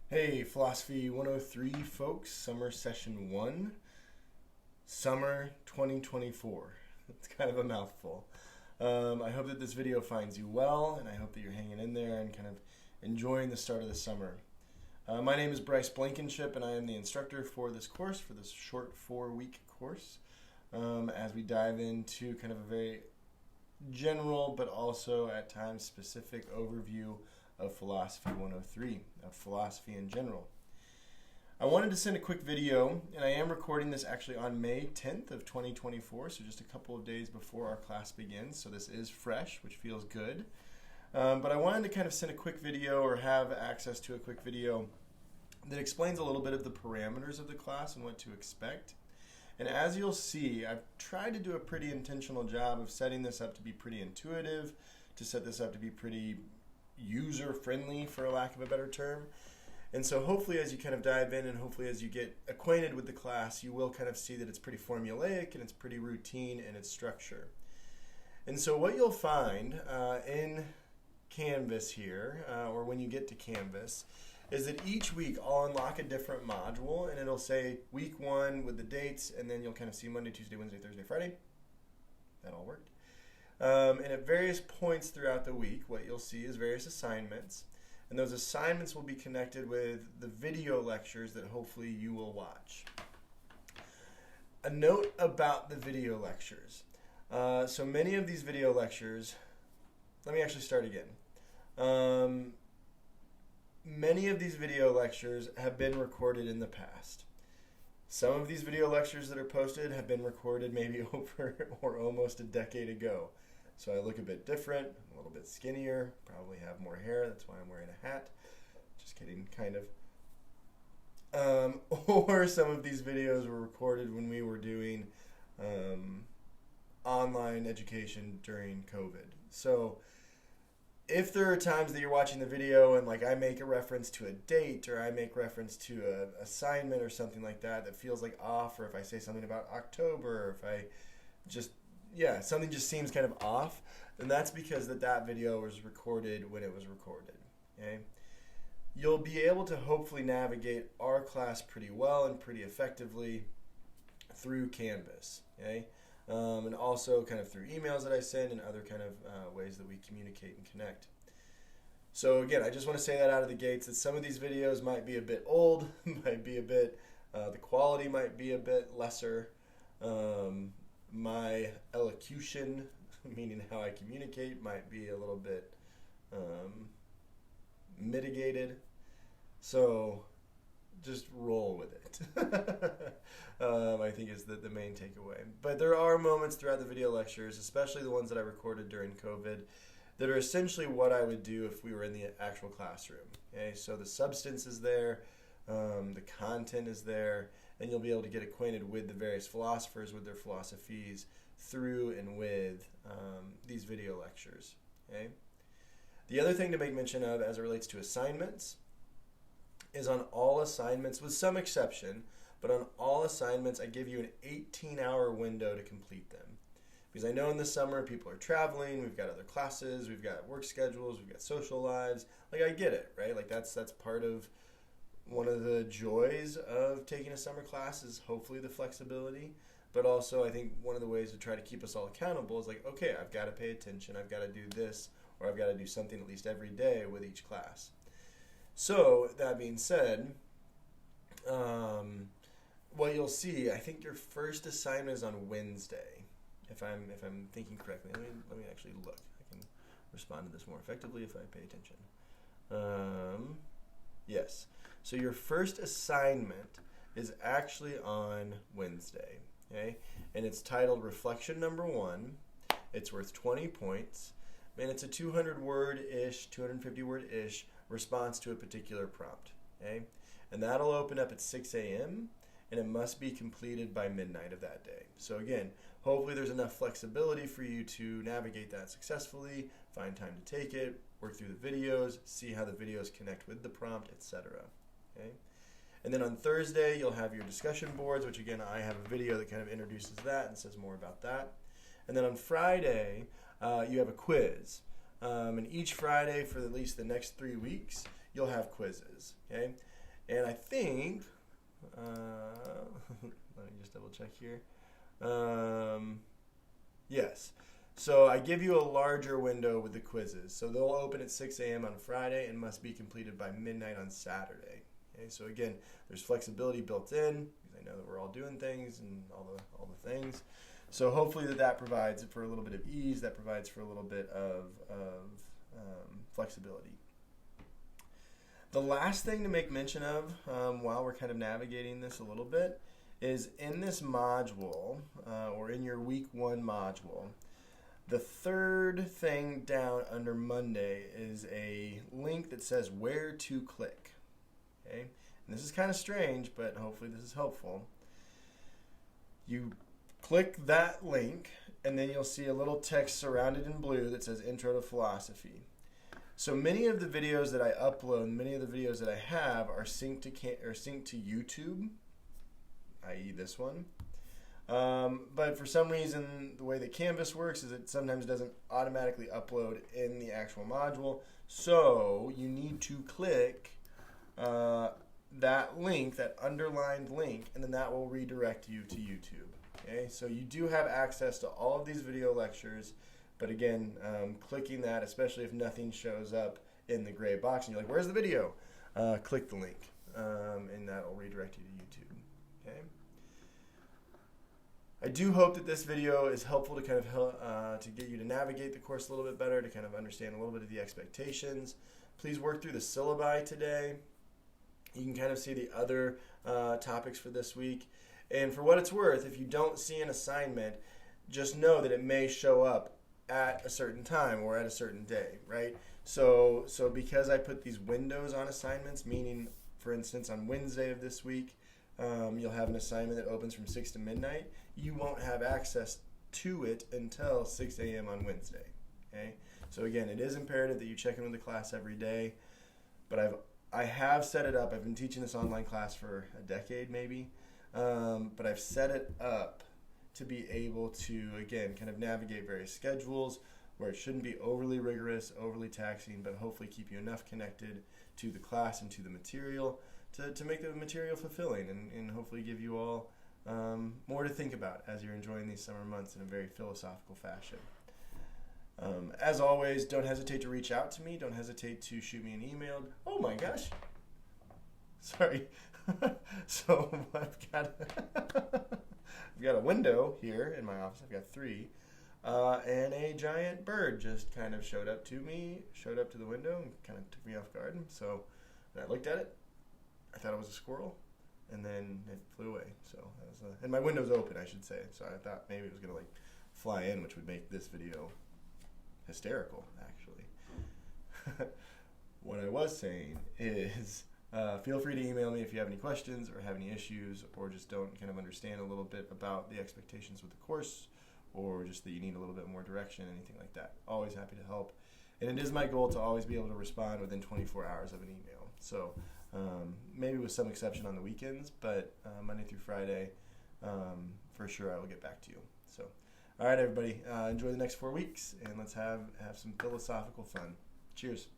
Hey, Philosophy 103 folks, summer session 1, summer 2024. It's kind of a mouthful. I hope that this video finds you well, and I hope that you're hanging in there and kind of enjoying the start of the summer. My name is Bryce Blankenship, and I am the instructor for this course, for this short 4-week course, as we dive into kind of a very general but also at times specific overview of Philosophy 103, of philosophy in general. I wanted to send a quick video, and I am recording this actually on May 10th of 2024, so just a couple of days before our class begins, so this is fresh, which feels good. But I wanted to kind of send a quick video or have access to a quick video that explains a little bit of the parameters of the class and what to expect. And as you'll see, I've tried to do a pretty intentional job of setting this up to be pretty intuitive, to set this up to be pretty user-friendly, for a lack of a better term. And so hopefully as you kind of dive in and hopefully as you get acquainted with the class, you will kind of see that it's pretty formulaic and it's pretty routine in its structure. And so what you'll find in Canvas here, or when you get to Canvas, is that each week I'll unlock a different module, and it'll say week 1 with the dates, and then you'll kind of see Monday, Tuesday, Wednesday, Thursday, Friday. That all worked. And at various points throughout the week, what you'll see is various assignments. And those assignments will be connected with the video lectures that hopefully you will watch. A note about the video lectures. So many of these video lectures, let me actually start again. Many of these video lectures have been recorded in the past. Some of these video lectures that are posted have been recorded maybe over or almost a decade ago. So I look a bit different, a little bit skinnier, probably have more hair, that's why I'm wearing a hat. Just kidding, kind of. Or some of these videos were recorded when we were doing online education during COVID. So if there are times that you're watching the video and like I make a reference to a date or I make reference to an assignment or something like that that feels like off, or if I say something about October, or if I just, something just seems kind of off, then that's because that video was recorded when it was recorded, okay? You'll be able to hopefully navigate our class pretty well and pretty effectively through Canvas, okay? And also kind of through emails that I send and other kind of ways that we communicate and connect. So again, I just want to say that out of the gates that some of these videos might be a bit old, might be a bit, the quality might be a bit lesser. My elocution, meaning how I communicate, might be a little bit mitigated. So just roll with it. I think is the main takeaway. But there are moments throughout the video lectures, especially the ones that I recorded during COVID, that are essentially what I would do if we were in the actual classroom. Okay, so the substance is there, the content is there, and you'll be able to get acquainted with the various philosophers, with their philosophies, through and with these video lectures. Okay? The other thing to make mention of as it relates to assignments is on all assignments, with some exception, but on all assignments I give you an 18-hour window to complete them. Because I know in the summer people are traveling, we've got other classes, we've got work schedules, we've got social lives. Like, I get it, right? Like that's part of one of the joys of taking a summer class is hopefully the flexibility, but also I think one of the ways to try to keep us all accountable is like, okay, I've got to pay attention, I've got to do this, or I've got to do something at least every day with each class. So that being said, what you'll see, I think your first assignment is on Wednesday, if I'm thinking correctly. Let me actually look. I can respond to this more effectively if I pay attention. Yes. So your first assignment is actually on Wednesday, okay? And it's titled Reflection Number 1. It's worth 20 points, and it's a 200-word-ish, 250-word-ish response to a particular prompt, okay? And that'll open up at 6 a.m., and it must be completed by midnight of that day. So again, hopefully there's enough flexibility for you to navigate that successfully, find time to take it, work through the videos, see how the videos connect with the prompt, etc. Okay? And then on Thursday, you'll have your discussion boards, which again, I have a video that kind of introduces that and says more about that. And then on Friday, you have a quiz. And each Friday for at least the next 3 weeks, you'll have quizzes, okay? And I think, let me just double check here. Yes. So I give you a larger window with the quizzes. So they'll open at 6 a.m. on Friday and must be completed by midnight on Saturday. Okay, so again, there's flexibility built in, because I know that we're all doing things and all the things. So hopefully that provides for a little bit of ease, that provides for a little bit of flexibility. The last thing to make mention of while we're kind of navigating this a little bit is in this module, or in your week 1 module, the third thing down under Monday is a link that says where to click. Okay? And this is kind of strange, but hopefully this is helpful. You click that link, and then you'll see a little text surrounded in blue that says Intro to Philosophy. So many of the videos that I upload, many of the videos that I have are synced to YouTube, i.e. this one. But for some reason, the way that Canvas works is it sometimes doesn't automatically upload in the actual module. So you need to click that link, that underlined link, and then that will redirect you to YouTube. Okay, so you do have access to all of these video lectures, but again, clicking that, especially if nothing shows up in the gray box and you're like, where's the video? Click the link, and that will redirect you to YouTube. Okay. I do hope that this video is helpful to kind of to get you to navigate the course a little bit better, to kind of understand a little bit of the expectations. Please work through the syllabi today. You can kind of see the other topics for this week. And for what it's worth, if you don't see an assignment, just know that it may show up at a certain time or at a certain day, right? So because I put these windows on assignments, meaning, for instance, on Wednesday of this week, you'll have an assignment that opens from 6 to midnight. You won't have access to it until 6 a.m. on Wednesday, okay? So again, it is imperative that you check in with the class every day, but I have set it up. I've been teaching this online class for a decade maybe. But I've set it up to be able to, again, kind of navigate various schedules where it shouldn't be overly rigorous, overly taxing, but hopefully keep you enough connected to the class and to the material to make the material fulfilling and hopefully give you all more to think about as you're enjoying these summer months in a very philosophical fashion. As always, don't hesitate to reach out to me. Don't hesitate to shoot me an email. Oh my gosh. Sorry. So I've got a window here in my office. I've got 3, and a giant bird just kind of showed up to the window and kind of took me off guard. So when I looked at it, I thought it was a squirrel, and then it flew away. So that was and my window's open, I should say. So I thought maybe it was gonna like fly in, which would make this video hysterical, actually. What I was saying is, feel free to email me if you have any questions or have any issues, or just don't kind of understand a little bit about the expectations with the course, or just that you need a little bit more direction, anything like that. Always happy to help. And it is my goal to always be able to respond within 24 hours of an email. So maybe with some exception on the weekends, but Monday through Friday, for sure I will get back to you. So, all right, everybody, enjoy the next 4 weeks, and let's have some philosophical fun. Cheers.